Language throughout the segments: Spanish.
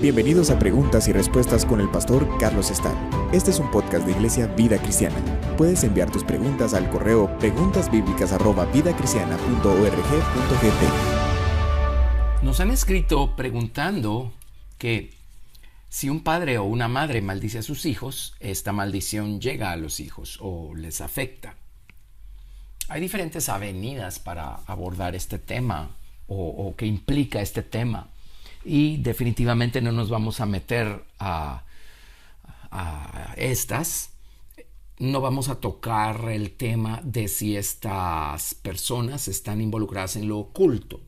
Bienvenidos a Preguntas y Respuestas con el pastor Carlos Estal. Este es un podcast de Iglesia Vida Cristiana. Puedes enviar tus preguntas al correo preguntasbiblicas@vidacristiana.org.gt. Nos han escrito preguntando que si un padre o una madre maldice a sus hijos, esta maldición llega a los hijos o les afecta. Hay diferentes avenidas para abordar este tema o que implica este tema. Y definitivamente no nos vamos a meter a estas. No vamos a tocar el tema de si estas personas están involucradas en lo oculto.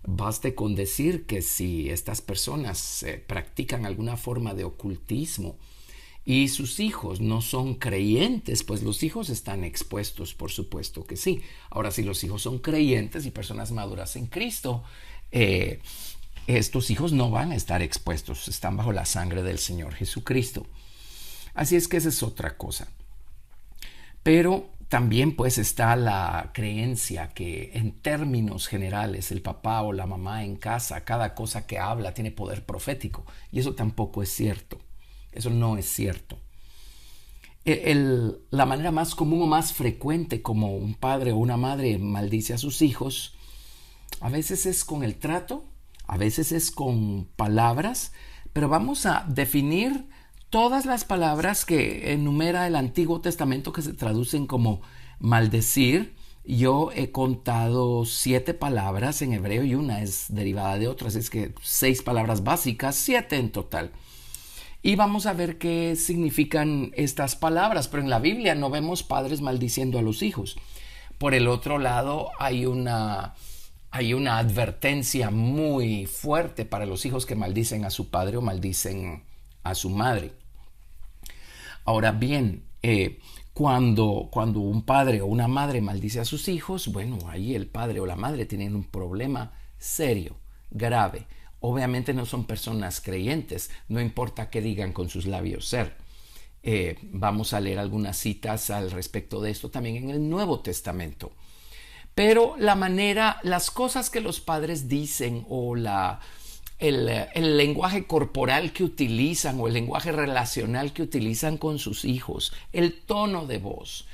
Baste con decir que si estas personas practican alguna forma de ocultismo y sus hijos no son creyentes, pues los hijos están expuestos, por supuesto que sí. Ahora, si los hijos son creyentes y personas maduras en Cristo, estos hijos no van a estar expuestos, están bajo la sangre del Señor Jesucristo. Así es que esa es otra cosa. Pero también pues está la creencia que en términos generales el papá o la mamá en casa, cada cosa que habla tiene poder profético. Y eso tampoco es cierto. Eso no es cierto. La manera más común o más frecuente como un padre o una madre maldice a sus hijos, a veces es con el trato, a veces es con palabras, pero vamos a definir todas las palabras que enumera el Antiguo Testamento que se traducen como maldecir. Yo he contado 7 palabras en hebreo y una es derivada de otras, es que 6 palabras básicas, 7 en total. Y vamos a ver qué significan estas palabras, pero en la Biblia no vemos padres maldiciendo a los hijos. Por el otro lado, hay una advertencia muy fuerte para los hijos que maldicen a su padre o maldicen a su madre. Ahora bien, cuando un padre o una madre maldice a sus hijos, bueno, ahí el padre o la madre tienen un problema serio, grave. Obviamente no son personas creyentes, no importa qué digan con sus labios ser. Vamos a leer algunas citas al respecto de esto también en el Nuevo Testamento. Pero las cosas que los padres dicen o el lenguaje corporal que utilizan o el lenguaje relacional que utilizan con sus hijos, el tono de voz,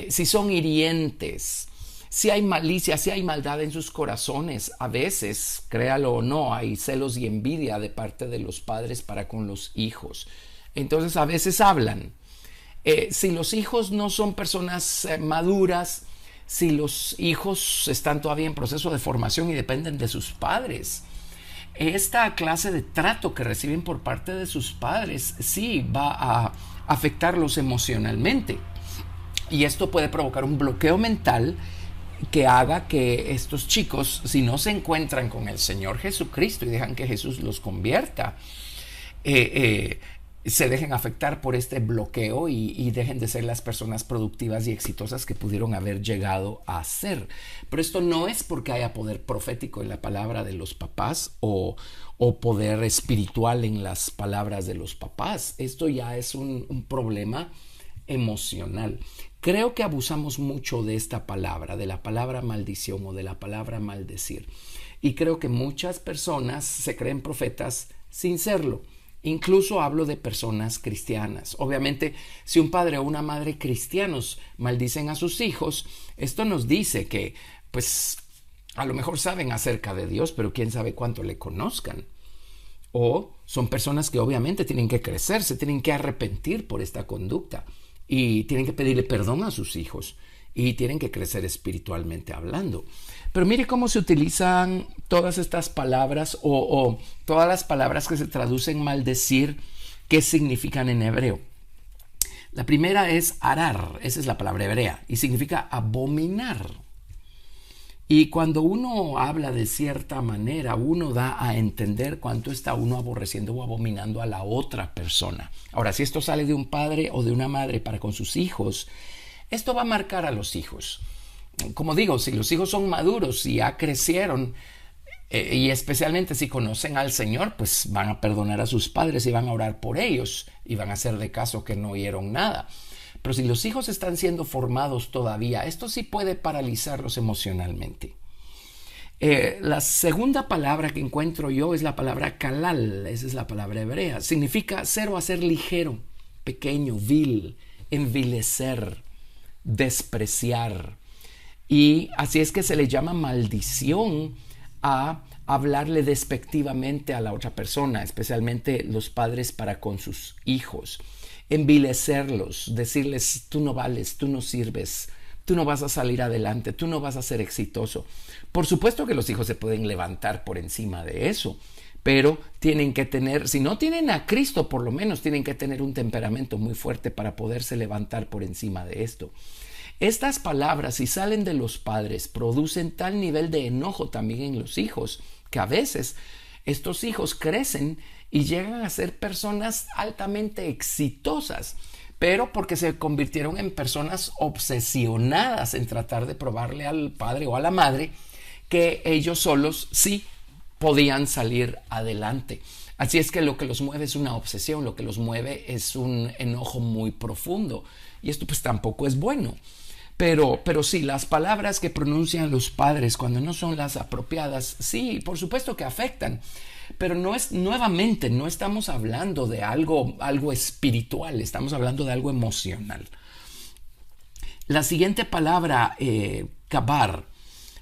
si son hirientes, si hay malicia, si hay maldad en sus corazones, a veces, créalo o no, hay celos y envidia de parte de los padres para con los hijos. Entonces a veces hablan. Si los hijos no son personas maduras, si los hijos están todavía en proceso de formación y dependen de sus padres, esta clase de trato que reciben por parte de sus padres sí va a afectarlos emocionalmente. Y esto puede provocar un bloqueo mental que haga que estos chicos, si no se encuentran con el Señor Jesucristo y dejan que Jesús los convierta, se dejen afectar por este bloqueo y dejen de ser las personas productivas y exitosas que pudieron haber llegado a ser. Pero esto no es porque haya poder profético en la palabra de los papás o poder espiritual en las palabras de los papás. Esto ya es un problema emocional. Creo que abusamos mucho de esta palabra, de la palabra maldición o de la palabra maldecir. Y creo que muchas personas se creen profetas sin serlo. Incluso hablo de personas cristianas. Obviamente, si un padre o una madre cristianos maldicen a sus hijos, esto nos dice que, pues, a lo mejor saben acerca de Dios, pero quién sabe cuánto le conozcan. O son personas que obviamente tienen que crecer, se tienen que arrepentir por esta conducta y tienen que pedirle perdón a sus hijos y tienen que crecer espiritualmente hablando. Pero mire cómo se utilizan todas estas palabras o todas las palabras que se traducen maldecir, ¿qué significan en hebreo? La primera es arar, esa es la palabra hebrea, y significa abominar. Y cuando uno habla de cierta manera, uno da a entender cuánto está uno aborreciendo o abominando a la otra persona. Ahora, si esto sale de un padre o de una madre para con sus hijos, esto va a marcar a los hijos. Como digo, si los hijos son maduros y ya crecieron, y especialmente si conocen al Señor, pues van a perdonar a sus padres y van a orar por ellos y van a hacer de caso que no oyeron nada. Pero si los hijos están siendo formados todavía, esto sí puede paralizarlos emocionalmente. La segunda palabra que encuentro yo es la palabra kalal. Esa es la palabra hebrea. Significa ser o hacer ligero, pequeño, vil, envilecer, despreciar. Y así es que se le llama maldición a hablarle despectivamente a la otra persona, especialmente los padres para con sus hijos. Envilecerlos, decirles: tú no vales, tú no sirves, tú no vas a salir adelante, tú no vas a ser exitoso. Por supuesto que los hijos se pueden levantar por encima de eso, pero tienen que tener, si no tienen a Cristo, por lo menos tienen que tener un temperamento muy fuerte para poderse levantar por encima de esto. Estas palabras, si salen de los padres, producen tal nivel de enojo también en los hijos, que a veces estos hijos crecen y llegan a ser personas altamente exitosas, pero porque se convirtieron en personas obsesionadas en tratar de probarle al padre o a la madre que ellos solos sí podían salir adelante. Así es que lo que los mueve es una obsesión, lo que los mueve es un enojo muy profundo, y esto pues tampoco es bueno. Pero sí, las palabras que pronuncian los padres cuando no son las apropiadas, sí, por supuesto que afectan, pero nuevamente no estamos hablando de algo espiritual, estamos hablando de algo emocional. La siguiente palabra, kabar,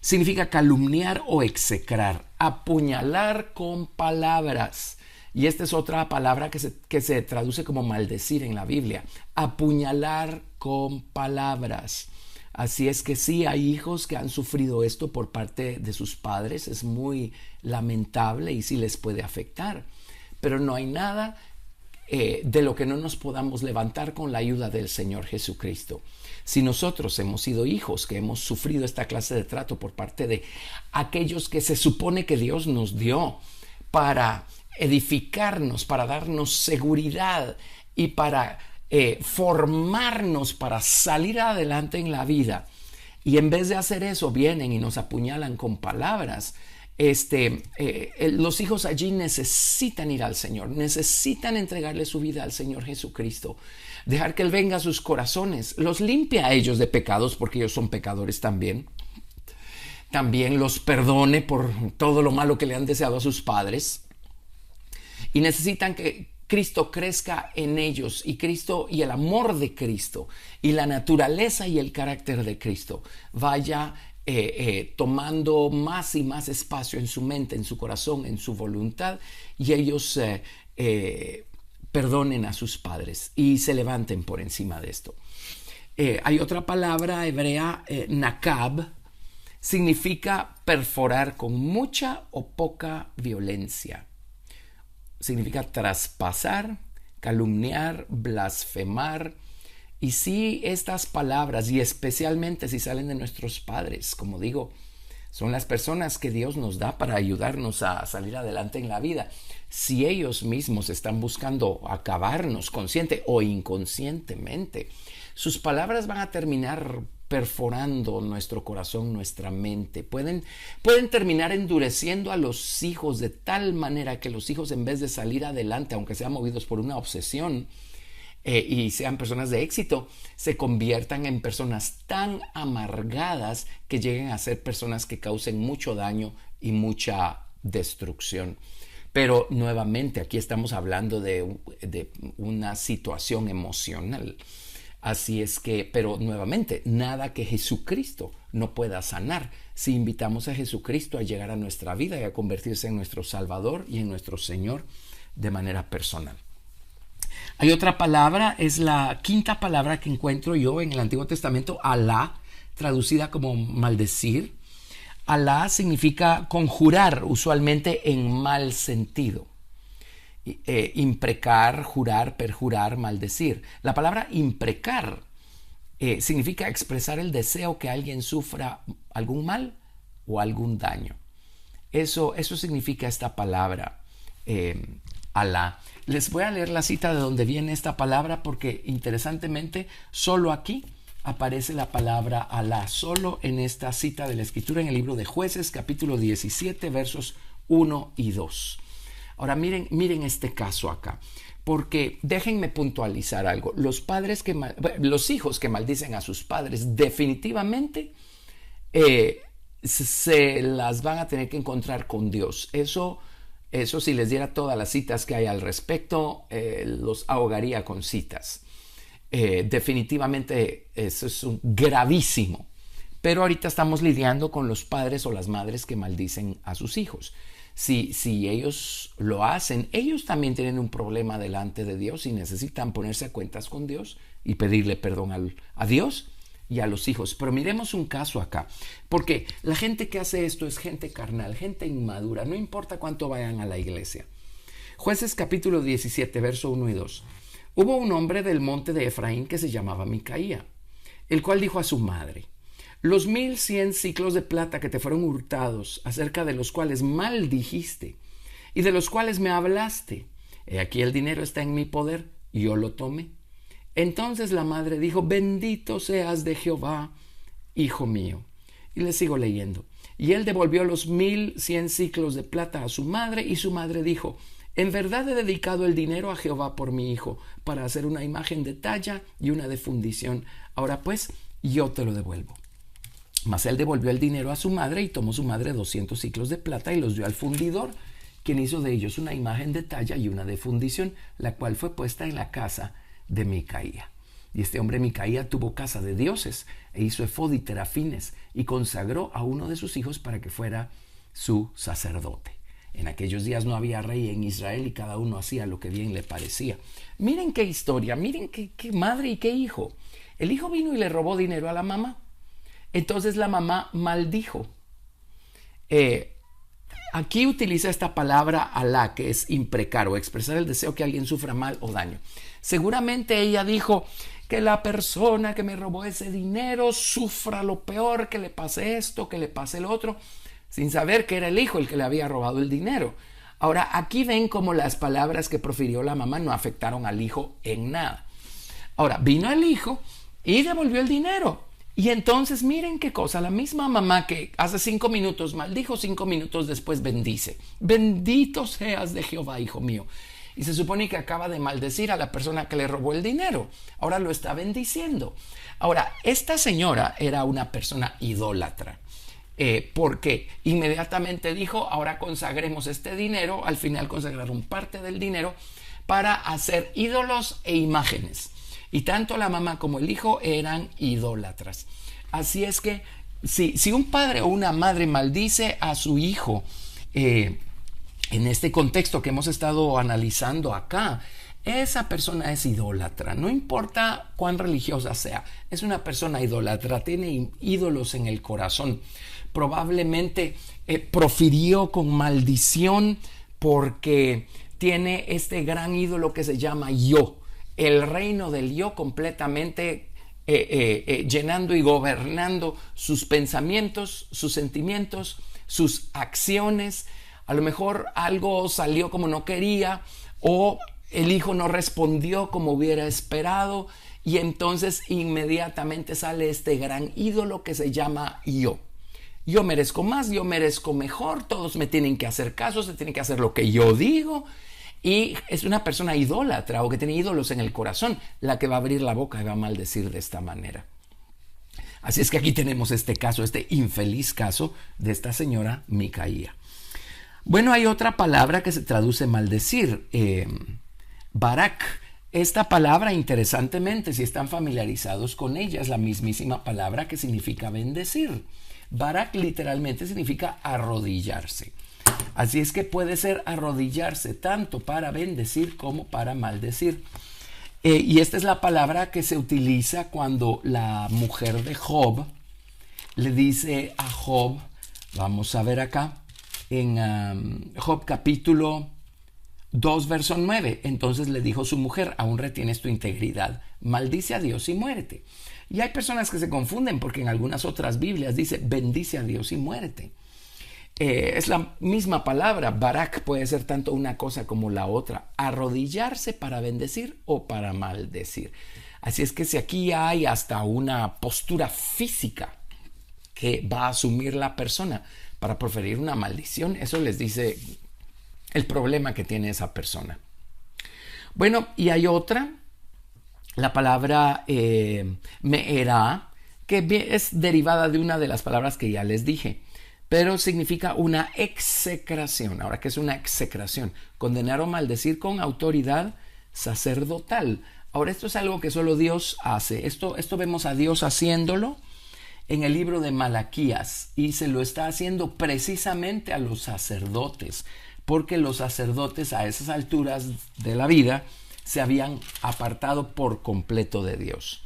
significa calumniar o execrar, apuñalar con palabras. Y esta es otra palabra que se traduce como maldecir en la Biblia, apuñalar con palabras. Así es que sí, hay hijos que han sufrido esto por parte de sus padres, es muy lamentable y sí les puede afectar, pero no hay nada de lo que no nos podamos levantar con la ayuda del Señor Jesucristo. Si nosotros hemos sido hijos que hemos sufrido esta clase de trato por parte de aquellos que se supone que Dios nos dio para edificarnos, para darnos seguridad y para formarnos para salir adelante en la vida, y en vez de hacer eso vienen y nos apuñalan con palabras, los hijos allí necesitan ir al Señor, necesitan entregarle su vida al Señor Jesucristo, dejar que Él venga a sus corazones, los limpie a ellos de pecados, porque ellos son pecadores también los perdone por todo lo malo que le han deseado a sus padres, y necesitan que Cristo crezca en ellos, y Cristo y el amor de Cristo y la naturaleza y el carácter de Cristo vaya tomando más y más espacio en su mente, en su corazón, en su voluntad, y ellos perdonen a sus padres y se levanten por encima de esto. Hay otra palabra hebrea, nakab, significa perforar con mucha o poca violencia. Significa traspasar, calumniar, blasfemar. Y sí, estas palabras, y especialmente si salen de nuestros padres, como digo, son las personas que Dios nos da para ayudarnos a salir adelante en la vida. Si ellos mismos están buscando acabarnos consciente o inconscientemente, sus palabras van a terminar perforando nuestro corazón, nuestra mente. Pueden terminar endureciendo a los hijos de tal manera que los hijos, en vez de salir adelante, aunque sean movidos por una obsesión y sean personas de éxito, se conviertan en personas tan amargadas que lleguen a ser personas que causen mucho daño y mucha destrucción. Pero nuevamente aquí estamos hablando de una situación emocional. Así es que, pero nuevamente, nada que Jesucristo no pueda sanar. Si invitamos a Jesucristo a llegar a nuestra vida y a convertirse en nuestro Salvador y en nuestro Señor de manera personal. Hay otra palabra, es la quinta palabra que encuentro yo en el Antiguo Testamento, Alá, traducida como maldecir. Alá significa conjurar, usualmente en mal sentido. Imprecar, jurar, perjurar, maldecir. La palabra imprecar significa expresar el deseo que alguien sufra algún mal o algún daño. Eso significa esta palabra, Alá. Les voy a leer la cita de donde viene esta palabra, porque interesantemente solo aquí aparece la palabra Alá, solo en esta cita de la Escritura en el libro de Jueces, capítulo 17, versos 1 y 2. Ahora miren este caso acá, porque déjenme puntualizar algo. Los hijos que maldicen a sus padres definitivamente se las van a tener que encontrar con Dios. Eso si les diera todas las citas que hay al respecto, los ahogaría con citas. Definitivamente eso es gravísimo. Pero ahorita estamos lidiando con los padres o las madres que maldicen a sus hijos. Si ellos lo hacen, ellos también tienen un problema delante de Dios y necesitan ponerse a cuentas con Dios y pedirle perdón a Dios y a los hijos. Pero miremos un caso acá, porque la gente que hace esto es gente carnal, gente inmadura, no importa cuánto vayan a la iglesia. Jueces capítulo 17, verso 1 y 2. Hubo un hombre del monte de Efraín que se llamaba Micaía, el cual dijo a su madre: los 1100 siclos de plata que te fueron hurtados, acerca de los cuales maldijiste y de los cuales me hablaste, he aquí el dinero está en mi poder, y yo lo tomé. Entonces la madre dijo: bendito seas de Jehová, hijo mío. Y le sigo leyendo. Y él devolvió los 1100 siclos de plata a su madre, y su madre dijo: en verdad he dedicado el dinero a Jehová por mi hijo, para hacer una imagen de talla y una de fundición. Ahora pues, yo te lo devuelvo. Mas él devolvió el dinero a su madre, y tomó su madre 200 siclos de plata y los dio al fundidor, quien hizo de ellos una imagen de talla y una de fundición, la cual fue puesta en la casa de Micaía. Y este hombre Micaía tuvo casa de dioses, e hizo efod y terafines, y consagró a uno de sus hijos para que fuera su sacerdote. En aquellos días no había rey en Israel, y cada uno hacía lo que bien le parecía. Miren qué historia, miren qué madre y qué hijo. El hijo vino y le robó dinero a la mamá. Entonces la mamá maldijo. Aquí utiliza esta palabra alá, que es imprecar o expresar el deseo que alguien sufra mal o daño. Seguramente ella dijo: que la persona que me robó ese dinero sufra lo peor, que le pase esto, que le pase lo otro, sin saber que era el hijo el que le había robado el dinero. Ahora, aquí ven cómo las palabras que profirió la mamá no afectaron al hijo en nada. Ahora, vino el hijo y devolvió el dinero. Y entonces miren qué cosa, la misma mamá que hace 5 minutos maldijo, 5 minutos después bendice. Bendito seas de Jehová, hijo mío. Y se supone que acaba de maldecir a la persona que le robó el dinero. Ahora lo está bendiciendo. Ahora, esta señora era una persona idólatra. Porque inmediatamente dijo: ahora consagremos este dinero. Al final consagraron parte del dinero para hacer ídolos e imágenes. Y tanto la mamá como el hijo eran idólatras. Así es que si un padre o una madre maldice a su hijo, en este contexto que hemos estado analizando acá, esa persona es idólatra. No importa cuán religiosa sea, es una persona idólatra, tiene ídolos en el corazón. Probablemente profirió con maldición porque tiene este gran ídolo que se llama yo. El reino del yo completamente llenando y gobernando sus pensamientos, sus sentimientos, sus acciones. A lo mejor algo salió como no quería, o el hijo no respondió como hubiera esperado, y entonces inmediatamente sale este gran ídolo que se llama yo. Yo merezco más, yo merezco mejor, todos me tienen que hacer caso, se tiene que hacer lo que yo digo. Y es una persona idólatra o que tiene ídolos en el corazón la que va a abrir la boca y va a maldecir de esta manera. Así es que aquí tenemos este caso, este infeliz caso de esta señora Micaía. Bueno, hay otra palabra que se traduce maldecir, Barak. Esta palabra, interesantemente, si están familiarizados con ella, es la mismísima palabra que significa bendecir. Barak literalmente significa arrodillarse. Así es que puede ser arrodillarse tanto para bendecir como para maldecir. Y esta es la palabra que se utiliza cuando la mujer de Job le dice a Job, vamos a ver acá, en Job capítulo 2, verso 9. Entonces le dijo su mujer: aún retienes tu integridad, maldice a Dios y muérete. Y hay personas que se confunden porque en algunas otras Biblias dice bendice a Dios y muérete. Es la misma palabra. Barak puede ser tanto una cosa como la otra, arrodillarse para bendecir o para maldecir. Así es que si aquí hay hasta una postura física que va a asumir la persona para proferir una maldición, eso les dice el problema que tiene esa persona. Bueno, y hay otra, la palabra me'erá, que es derivada de una de las palabras que ya les dije. pero significa una execración. Ahora, ¿qué es una execración? Condenar o maldecir con autoridad sacerdotal. Ahora, esto es algo que solo Dios hace. Esto vemos a Dios haciéndolo en el libro de Malaquías, y se lo está haciendo precisamente a los sacerdotes, porque los sacerdotes a esas alturas de la vida se habían apartado por completo de Dios.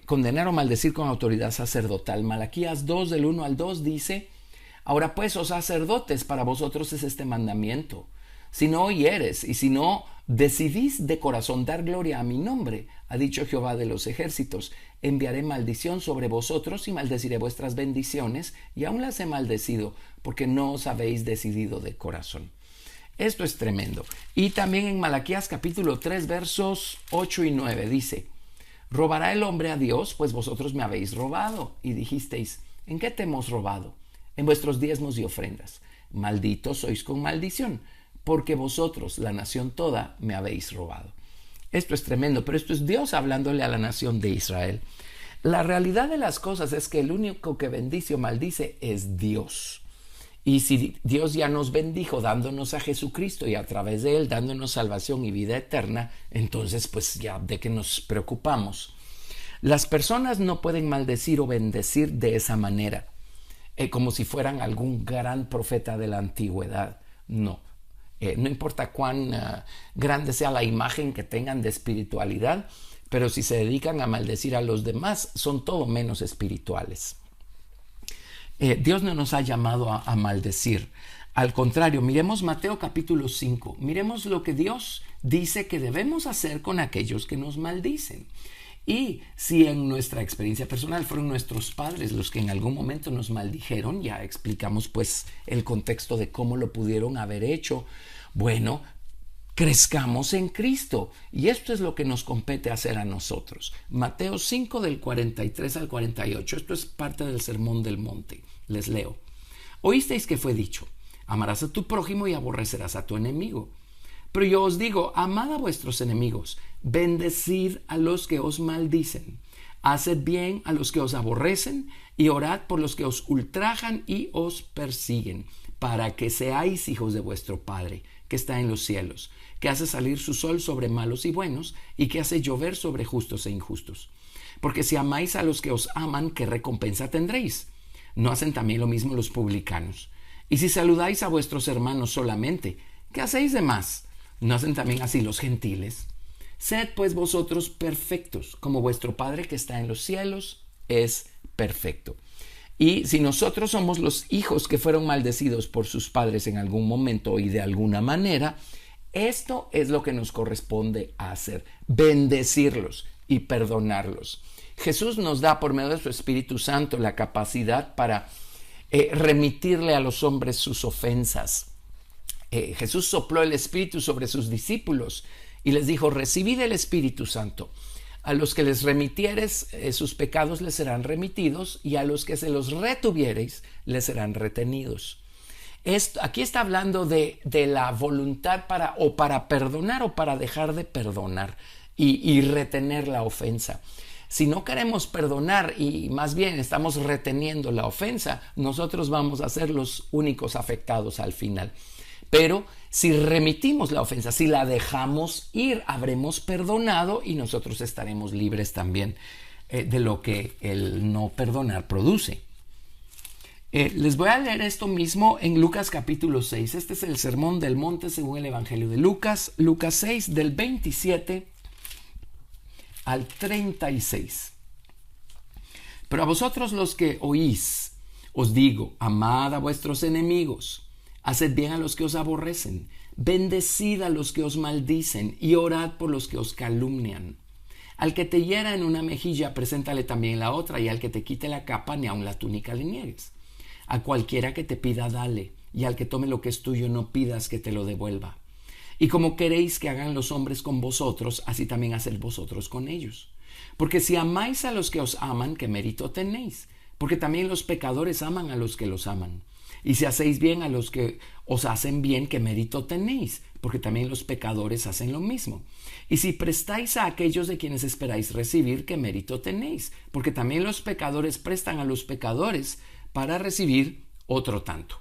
Condenar o maldecir con autoridad sacerdotal. Malaquías 2 del 1 al 2 dice: ahora pues, oh sacerdotes, para vosotros es este mandamiento: si no oyeres y si no decidís de corazón dar gloria a mi nombre, ha dicho Jehová de los ejércitos, enviaré maldición sobre vosotros y maldeciré vuestras bendiciones, y aún las he maldecido, porque no os habéis decidido de corazón. Esto es tremendo. Y también en Malaquías capítulo 3 versos 8 y 9 dice: ¿robará el hombre a Dios? Pues vosotros me habéis robado. Y dijisteis: ¿en qué te hemos robado? En vuestros diezmos y ofrendas. Malditos sois con maldición, porque vosotros, la nación toda, me habéis robado. Esto es tremendo, pero esto es Dios hablándole a la nación de Israel. La realidad de las cosas es que el único que bendice o maldice es Dios. Y si Dios ya nos bendijo dándonos a Jesucristo y a través de Él dándonos salvación y vida eterna, entonces pues ya de qué nos preocupamos. Las personas no pueden maldecir o bendecir de esa manera, como si fueran algún gran profeta de la antigüedad. No. No importa cuán grande sea la imagen que tengan de espiritualidad, pero si se dedican a maldecir a los demás, son todo menos espirituales. Dios no nos ha llamado a maldecir. Al contrario, miremos Mateo capítulo 5. Miremos lo que Dios dice que debemos hacer con aquellos que nos maldicen. Y si en nuestra experiencia personal fueron nuestros padres los que en algún momento nos maldijeron, ya explicamos pues el contexto de cómo lo pudieron haber hecho. Bueno, crezcamos en Cristo, y esto es lo que nos compete hacer a nosotros. Mateo 5 del 43 al 48, esto es parte del Sermón del Monte. Les leo: oísteis que fue dicho: amarás a tu prójimo y aborrecerás a tu enemigo. Pero yo os digo, amad a vuestros enemigos, bendecid a los que os maldicen, haced bien a los que os aborrecen, y orad por los que os ultrajan y os persiguen, para que seáis hijos de vuestro Padre, que está en los cielos, que hace salir su sol sobre malos y buenos, y que hace llover sobre justos e injustos. Porque si amáis a los que os aman, ¿qué recompensa tendréis? ¿No hacen también lo mismo los publicanos? Y si saludáis a vuestros hermanos solamente, ¿qué hacéis de más? ¿No hacen también así los gentiles? Sed pues vosotros perfectos, como vuestro Padre que está en los cielos es perfecto. Y si nosotros somos los hijos que fueron maldecidos por sus padres en algún momento y de alguna manera, esto es lo que nos corresponde hacer: bendecirlos y perdonarlos. Jesús nos da por medio de su Espíritu Santo la capacidad para remitirle a los hombres sus ofensas. Jesús sopló el Espíritu sobre sus discípulos y les dijo: recibid el Espíritu Santo. A los que les remitieres sus pecados les serán remitidos, y a los que se los retuviereis les serán retenidos. Aquí está hablando de la voluntad para perdonar o para dejar de perdonar y retener la ofensa. Si no queremos perdonar y más bien estamos reteniendo la ofensa, nosotros vamos a ser los únicos afectados al final. Pero si remitimos la ofensa, si la dejamos ir, habremos perdonado y nosotros estaremos libres también de lo que el no perdonar produce. Les voy a leer esto mismo en Lucas capítulo 6. Este es el Sermón del Monte según el Evangelio de Lucas. Lucas 6 del 27 al 36. Pero a vosotros los que oís, os digo: amad a vuestros enemigos, haced bien a los que os aborrecen, bendecid a los que os maldicen y orad por los que os calumnian. Al que te hiera en una mejilla, preséntale también la otra, y al que te quite la capa, ni aun la túnica le niegues. A cualquiera que te pida, dale, y al que tome lo que es tuyo, no pidas que te lo devuelva. Y como queréis que hagan los hombres con vosotros, así también haced vosotros con ellos. Porque si amáis a los que os aman, ¿qué mérito tenéis? Porque también los pecadores aman a los que los aman. Y si hacéis bien a los que os hacen bien, ¿qué mérito tenéis? Porque también los pecadores hacen lo mismo. Y si prestáis a aquellos de quienes esperáis recibir, ¿qué mérito tenéis? Porque también los pecadores prestan a los pecadores para recibir otro tanto.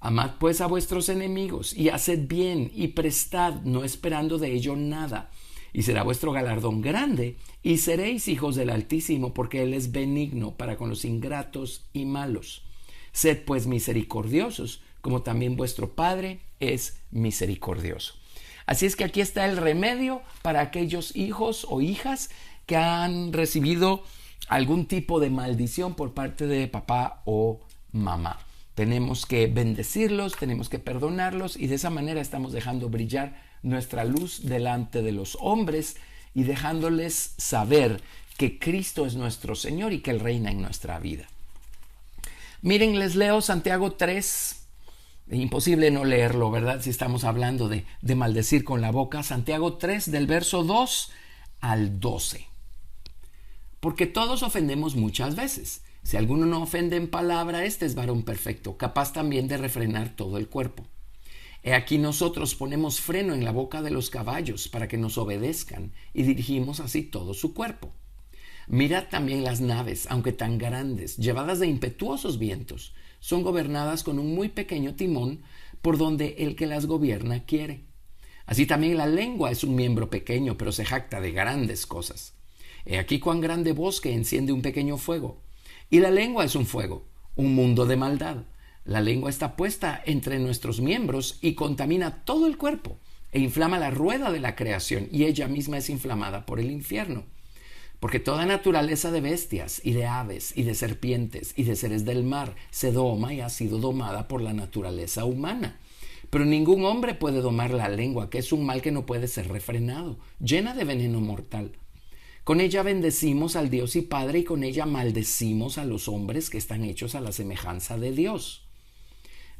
Amad pues a vuestros enemigos, y haced bien, y prestad, no esperando de ello nada, y será vuestro galardón grande, y seréis hijos del Altísimo, porque Él es benigno para con los ingratos y malos. Sed pues misericordiosos, como también vuestro Padre es misericordioso. Así es que aquí está el remedio para aquellos hijos o hijas que han recibido algún tipo de maldición por parte de papá o mamá. Tenemos que bendecirlos, tenemos que perdonarlos, y de esa manera estamos dejando brillar nuestra luz delante de los hombres y dejándoles saber que Cristo es nuestro Señor y que Él reina en nuestra vida. Miren, les leo Santiago 3. Imposible no leerlo, ¿verdad? Si estamos hablando de maldecir con la boca. Santiago 3, del verso 2 al 12. Porque todos ofendemos muchas veces. Si alguno no ofende en palabra, este es varón perfecto, capaz también de refrenar todo el cuerpo. He aquí nosotros ponemos freno en la boca de los caballos para que nos obedezcan, y dirigimos así todo su cuerpo. Mirad también las naves, aunque tan grandes, llevadas de impetuosos vientos, son gobernadas con un muy pequeño timón, por donde el que las gobierna quiere. Así también la lengua es un miembro pequeño, pero se jacta de grandes cosas. He aquí cuán grande bosque enciende un pequeño fuego. Y la lengua es un fuego, un mundo de maldad. La lengua está puesta entre nuestros miembros y contamina todo el cuerpo, e inflama la rueda de la creación, y ella misma es inflamada por el infierno. Porque toda naturaleza de bestias y de aves y de serpientes y de seres del mar se doma y ha sido domada por la naturaleza humana. Pero ningún hombre puede domar la lengua, que es un mal que no puede ser refrenado, llena de veneno mortal. Con ella bendecimos al Dios y Padre, y con ella maldecimos a los hombres que están hechos a la semejanza de Dios.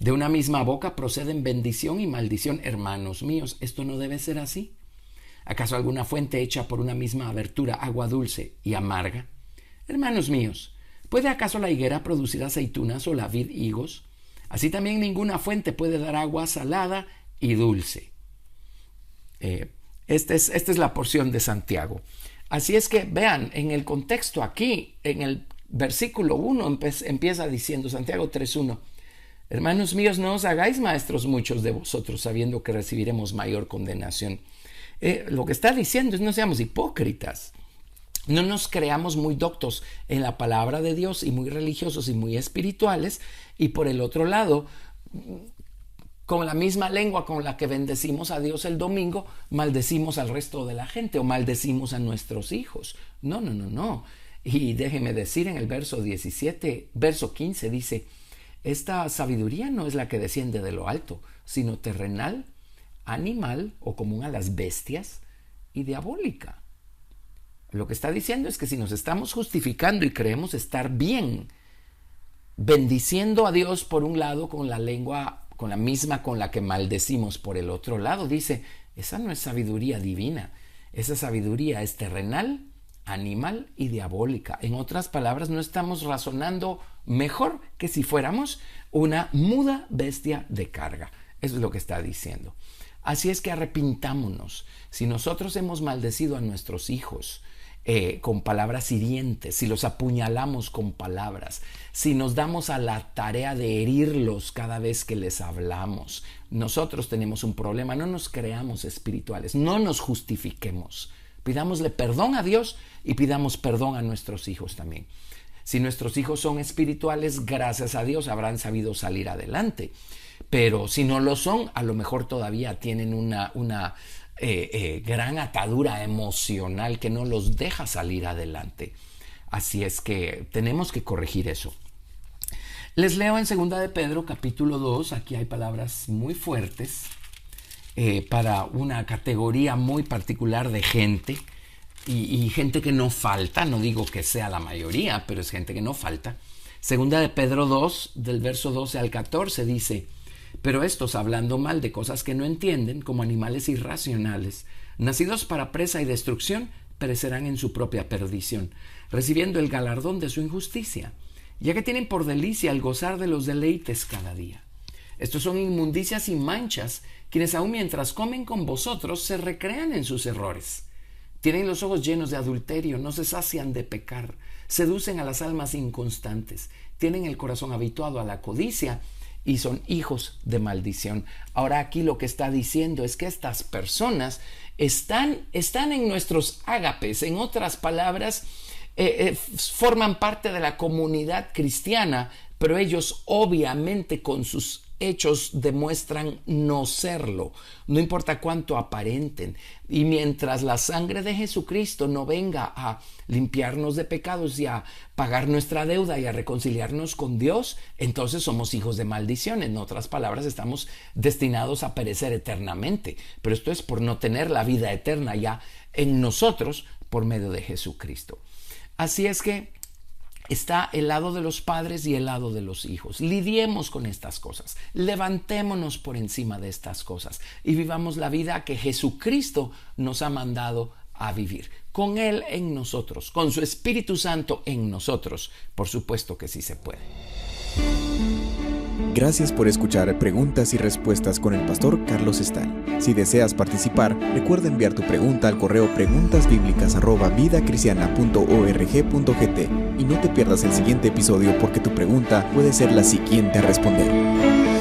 De una misma boca proceden bendición y maldición. Hermanos míos, esto no debe ser así. ¿Acaso alguna fuente hecha por una misma abertura agua dulce y amarga? Hermanos míos, ¿puede acaso la higuera producir aceitunas o la vid higos? Así también ninguna fuente puede dar agua salada y dulce. Esta es la porción de Santiago. Así es que vean, en el contexto aquí, en el versículo 1 empieza diciendo Santiago 3:1. Hermanos míos, no os hagáis maestros muchos de vosotros, sabiendo que recibiremos mayor condenación. Lo que está diciendo es: no seamos hipócritas, no nos creamos muy doctos en la palabra de Dios y muy religiosos y muy espirituales, y por el otro lado, con la misma lengua con la que bendecimos a Dios el domingo, maldecimos al resto de la gente o maldecimos a nuestros hijos. No. Y déjeme decir, en el verso 15 dice: esta sabiduría no es la que desciende de lo alto, sino terrenal, animal o común a las bestias y diabólica. Lo que está diciendo es que si nos estamos justificando y creemos estar bien, bendiciendo a Dios por un lado con la lengua, con la misma con la que maldecimos por el otro lado, dice, esa no es sabiduría divina, esa sabiduría es terrenal, animal y diabólica. En otras palabras, no estamos razonando mejor que si fuéramos una muda bestia de carga. Eso es lo que está diciendo. Así es que arrepintámonos. Si nosotros hemos maldecido a nuestros hijos con palabras hirientes, si los apuñalamos con palabras, si nos damos a la tarea de herirlos cada vez que les hablamos, nosotros tenemos un problema. No nos creamos espirituales, no nos justifiquemos. Pidámosle perdón a Dios y pidamos perdón a nuestros hijos también. Si nuestros hijos son espirituales, gracias a Dios habrán sabido salir adelante. Pero si no lo son, a lo mejor todavía tienen una gran atadura emocional que no los deja salir adelante. Así es que tenemos que corregir eso. Les leo en 2 de Pedro capítulo 2. Aquí hay palabras muy fuertes para una categoría muy particular de gente. Y gente que no falta, no digo que sea la mayoría, pero es gente que no falta. 2 de Pedro 2, del verso 12 al 14, dice: pero estos, hablando mal de cosas que no entienden, como animales irracionales, nacidos para presa y destrucción, perecerán en su propia perdición, recibiendo el galardón de su injusticia, ya que tienen por delicia el gozar de los deleites cada día. Estos son inmundicias y manchas, quienes aun mientras comen con vosotros se recrean en sus errores. Tienen los ojos llenos de adulterio, no se sacian de pecar, seducen a las almas inconstantes, tienen el corazón habituado a la codicia y son hijos de maldición. Ahora aquí lo que está diciendo es que estas personas están en nuestros ágapes. En otras palabras, forman parte de la comunidad cristiana, pero ellos obviamente con sus hechos demuestran no serlo, no importa cuánto aparenten. Y mientras la sangre de Jesucristo no venga a limpiarnos de pecados y a pagar nuestra deuda y a reconciliarnos con Dios, entonces somos hijos de maldición. En otras palabras, estamos destinados a perecer eternamente. Pero esto es por no tener la vida eterna ya en nosotros por medio de Jesucristo. Así es que está el lado de los padres y el lado de los hijos. Lidiemos con estas cosas, levantémonos por encima de estas cosas y vivamos la vida que Jesucristo nos ha mandado a vivir. Con Él en nosotros, con su Espíritu Santo en nosotros. Por supuesto que sí se puede. Gracias por escuchar Preguntas y Respuestas con el pastor Carlos Estal. Si deseas participar, recuerda enviar tu pregunta al correo preguntasbiblicas@vidacristiana.org.gt y no te pierdas el siguiente episodio porque tu pregunta puede ser la siguiente a responder.